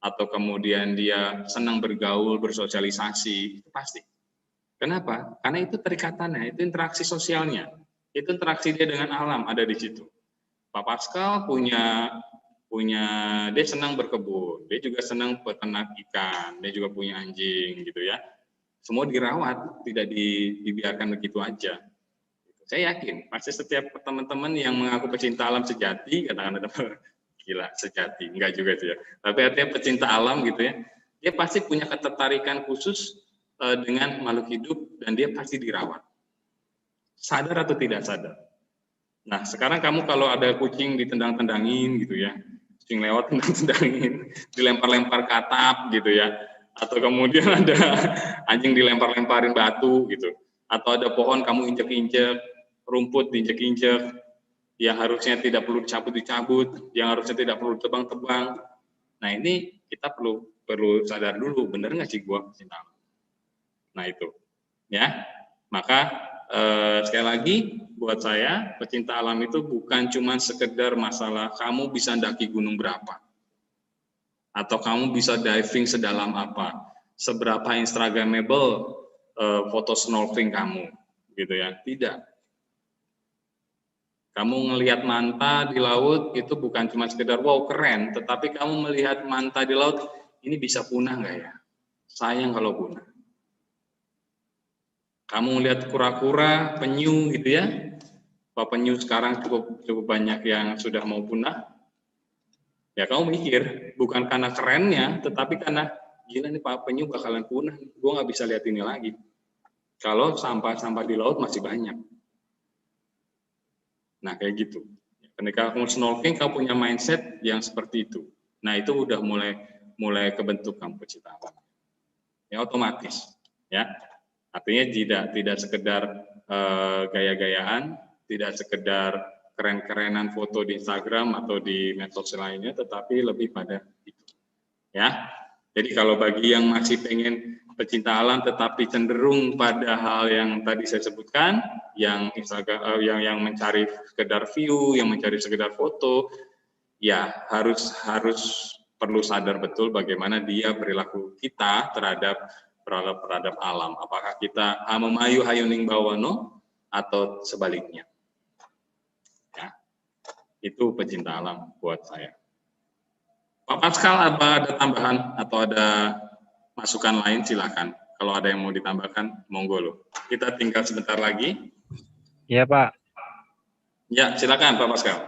atau kemudian dia senang bergaul, bersosialisasi, itu pasti. Kenapa? Karena itu terikatannya, itu interaksi sosialnya, itu interaksi dia dengan alam ada di situ. Pak Pascal punya dia senang berkebun, dia juga senang peternak ikan, dia juga punya anjing gitu ya. Semua dirawat, tidak dibiarkan begitu aja. Saya yakin pasti setiap teman-teman yang mengaku pecinta alam sejati, katakan gila sejati, enggak juga sih ya. Tapi artinya pecinta alam gitu ya, dia pasti punya ketertarikan khusus dengan makhluk hidup dan dia pasti dirawat. Sadar atau tidak sadar. Nah, sekarang kamu kalau ada kucing ditendang-tendangin gitu ya, kucing lewat tendang-tendangin, dilempar-lempar ke atap gitu ya, atau kemudian ada anjing dilempar-lemparin batu gitu, atau ada pohon kamu injek-injek, rumput diinjek-injek, yang harusnya tidak perlu dicabut-dicabut, yang harusnya tidak perlu tebang-tebang. Nah ini kita perlu sadar dulu, bener nggak sih gua pecinta alam? Nah itu, ya. Maka sekali lagi buat saya pecinta alam itu bukan cuma sekedar masalah kamu bisa mendaki gunung berapa, Atau kamu bisa diving sedalam apa? Seberapa instagramable foto snorkeling kamu, gitu ya? Tidak. Kamu ngelihat manta di laut itu bukan cuma sekedar wow keren, tetapi kamu melihat manta di laut ini bisa punah nggak ya? Sayang kalau punah. Kamu lihat kura-kura, penyu gitu ya? Pak penyu sekarang cukup banyak yang sudah mau punah. Ya kamu mikir bukan karena kerennya, tetapi karena gila nih Pak penyu bakalan punah, gue nggak bisa lihat ini lagi. Kalau sampah-sampah di laut masih banyak. Nah kayak gitu. Ketika kamu snorkeling, kamu punya mindset yang seperti itu. Nah itu udah mulai kebentuk kamu pecinta alam. Ya otomatis, ya. Artinya tidak sekedar gaya-gayaan, tidak sekedar keren-kerenan foto di Instagram atau di medsos lainnya, tetapi lebih pada itu. Ya. Jadi kalau bagi yang masih pengen pecinta alam tetapi cenderung pada hal yang tadi saya sebutkan, yang Instagram, yang mencari sekedar view, yang mencari sekedar foto, ya harus perlu sadar betul bagaimana dia perilaku kita terhadap alam. Apakah kita memayu hayuning bawono atau sebaliknya? Ya, itu pecinta alam buat saya. Pak Pascal, ada tambahan atau ada masukan lain silakan. Kalau ada yang mau ditambahkan, monggo loh. Kita tinggal sebentar lagi. Iya Pak. Ya silakan Pak Pascal.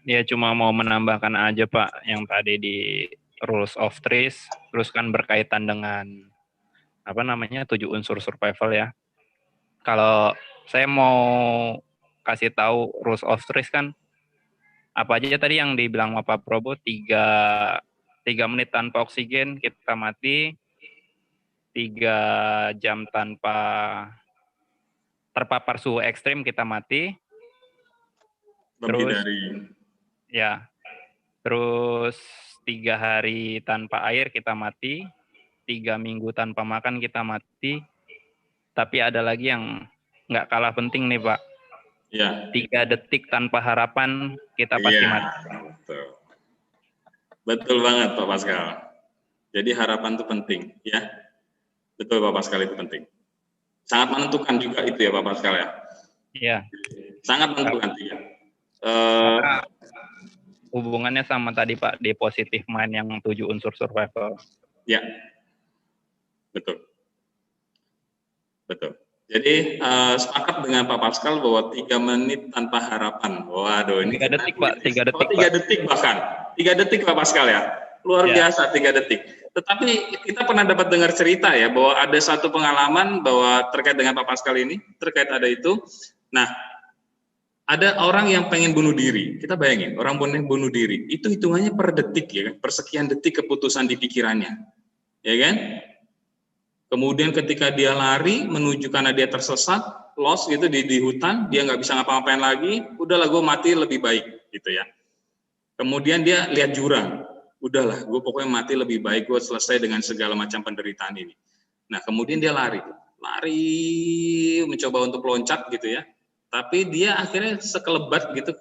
Ya cuma mau menambahkan aja Pak yang tadi di rules of trees, terus kan berkaitan dengan apa namanya 7 unsur survival ya. Kalau saya mau kasih tahu rules of trees kan apa aja tadi yang dibilang Pak Probo 3 menit tanpa oksigen kita mati, 3 jam tanpa terpapar suhu ekstrim kita mati. Terus 3 hari tanpa air kita mati, 3 minggu tanpa makan kita mati. Tapi ada lagi yang nggak kalah penting nih Pak. Ya. 3 detik tanpa harapan kita pasti mati. Betul banget Pak Pascal. Jadi harapan itu penting ya. Betul Pak Pascal, itu penting. Sangat menentukan juga itu ya Pak Pascal ya. Iya. Sangat menentukan ya. Hubungannya sama tadi Pak di positive mind yang 7 unsur survival. Ya. Betul. Jadi sepakat dengan Pak Pascal bahwa 3 menit tanpa harapan. Waduh, ini 3 detik Pak, 3 detik. 3 detik bahkan. 3 detik Pak Pascal ya. Luar biasa 3 detik. Tetapi kita pernah dapat dengar cerita ya bahwa ada satu pengalaman bahwa terkait dengan Pak Pascal ini, terkait ada itu. Nah, ada orang yang pengen bunuh diri. Kita bayangin, orang bunuh diri. Itu hitungannya per detik ya kan, per sekian detik keputusan di pikirannya. Ya kan? Kemudian ketika dia lari menuju karena dia tersesat, lost gitu di hutan, dia nggak bisa ngapa-ngapain lagi, udahlah gue mati lebih baik gitu ya. Kemudian dia lihat jurang, udahlah gue pokoknya mati lebih baik, gue selesai dengan segala macam penderitaan ini. Nah kemudian dia lari mencoba untuk loncat gitu ya. Tapi dia akhirnya sekelebat gitu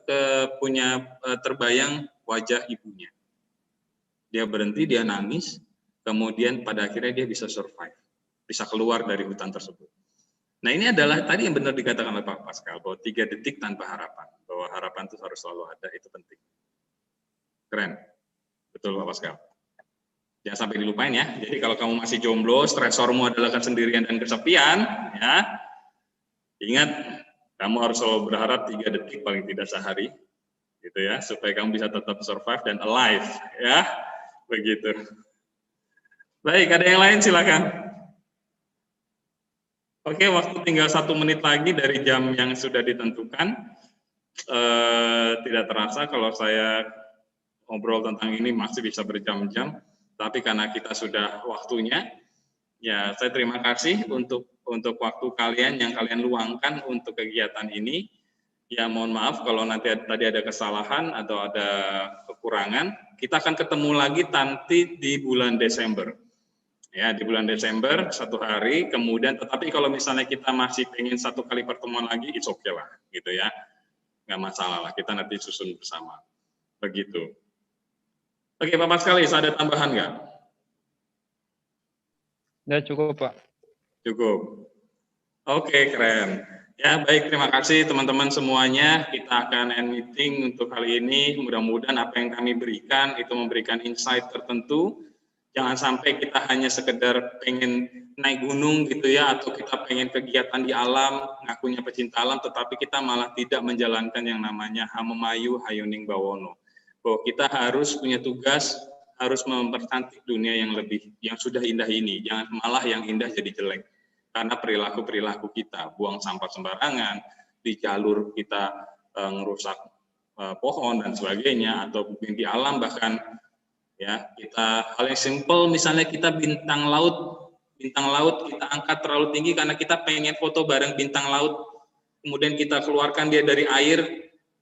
terbayang wajah ibunya. Dia berhenti, dia nangis, kemudian pada akhirnya dia bisa survive. Bisa keluar dari hutan tersebut. Nah ini adalah tadi yang benar dikatakan oleh Pak Pascal, bahwa 3 detik tanpa harapan, bahwa harapan itu harus selalu ada, itu penting. Keren, betul Pak Pascal. Jangan sampai dilupain ya. Jadi kalau kamu masih jomblo, stresormu adalah kesendirian dan kesepian, ya ingat kamu harus selalu berharap 3 detik paling tidak sehari, gitu ya, supaya kamu bisa tetap survive dan alive, ya, begitu. Baik, ada yang lain silakan. Oke, waktu tinggal 1 menit lagi dari jam yang sudah ditentukan. Tidak terasa kalau saya ngobrol tentang ini masih bisa berjam-jam, tapi karena kita sudah waktunya, ya saya terima kasih untuk waktu kalian yang kalian luangkan untuk kegiatan ini. Ya mohon maaf kalau nanti tadi ada kesalahan atau ada kekurangan. Kita akan ketemu lagi nanti di bulan Desember. Ya, di bulan Desember 1 hari, kemudian tetapi kalau misalnya kita masih pengen 1 kali pertemuan lagi, it's okay lah, gitu ya, nggak masalah lah, kita nanti susun bersama, begitu. Oke, Pak Paskalis, ada tambahan nggak? Ya cukup Pak. Cukup. Oke, keren. Ya, baik. Terima kasih teman-teman semuanya. Kita akan end meeting untuk kali ini. Mudah-mudahan apa yang kami berikan itu memberikan insight tertentu. Jangan sampai kita hanya sekedar pengen naik gunung gitu ya, atau kita pengen kegiatan di alam, ngakunya pecinta alam, tetapi kita malah tidak menjalankan yang namanya Hamemayu Hayuning Bawono. Bahwa kita harus punya tugas, harus mempercantik dunia yang sudah indah ini. Jangan malah yang indah jadi jelek. Karena perilaku-perilaku kita, buang sampah sembarangan, di jalur kita ngerusak pohon dan sebagainya, atau mungkin di alam bahkan ya, kita hal yang simple, misalnya kita bintang laut kita angkat terlalu tinggi karena kita pengen foto bareng bintang laut, kemudian kita keluarkan dia dari air,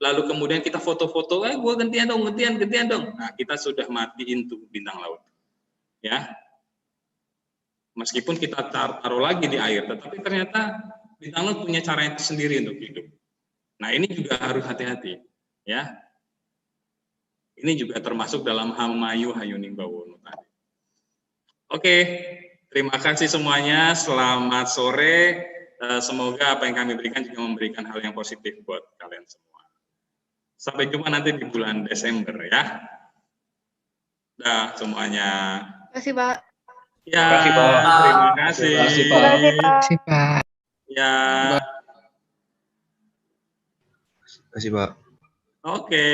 lalu kemudian kita foto-foto, gue gantian dong. Nah, kita sudah matiin tuh bintang laut. Ya, meskipun kita taruh lagi di air, tetapi ternyata bintang laut punya cara yang sendiri untuk hidup. Nah, ini juga harus hati-hati, ya. Ini juga termasuk dalam Hamemayu Hayuning Bawono tadi. Oke, terima kasih semuanya. Selamat sore. Semoga apa yang kami berikan juga memberikan hal yang positif buat kalian semua. Sampai jumpa nanti di bulan Desember ya. Dah semuanya. Terima kasih, Pak. Ya, Terima kasih, Pak. terima kasih. Terima kasih, Pak. Terima kasih, Pak. Terima kasih, Pak. Ya. Terima kasih, Pak. Oke.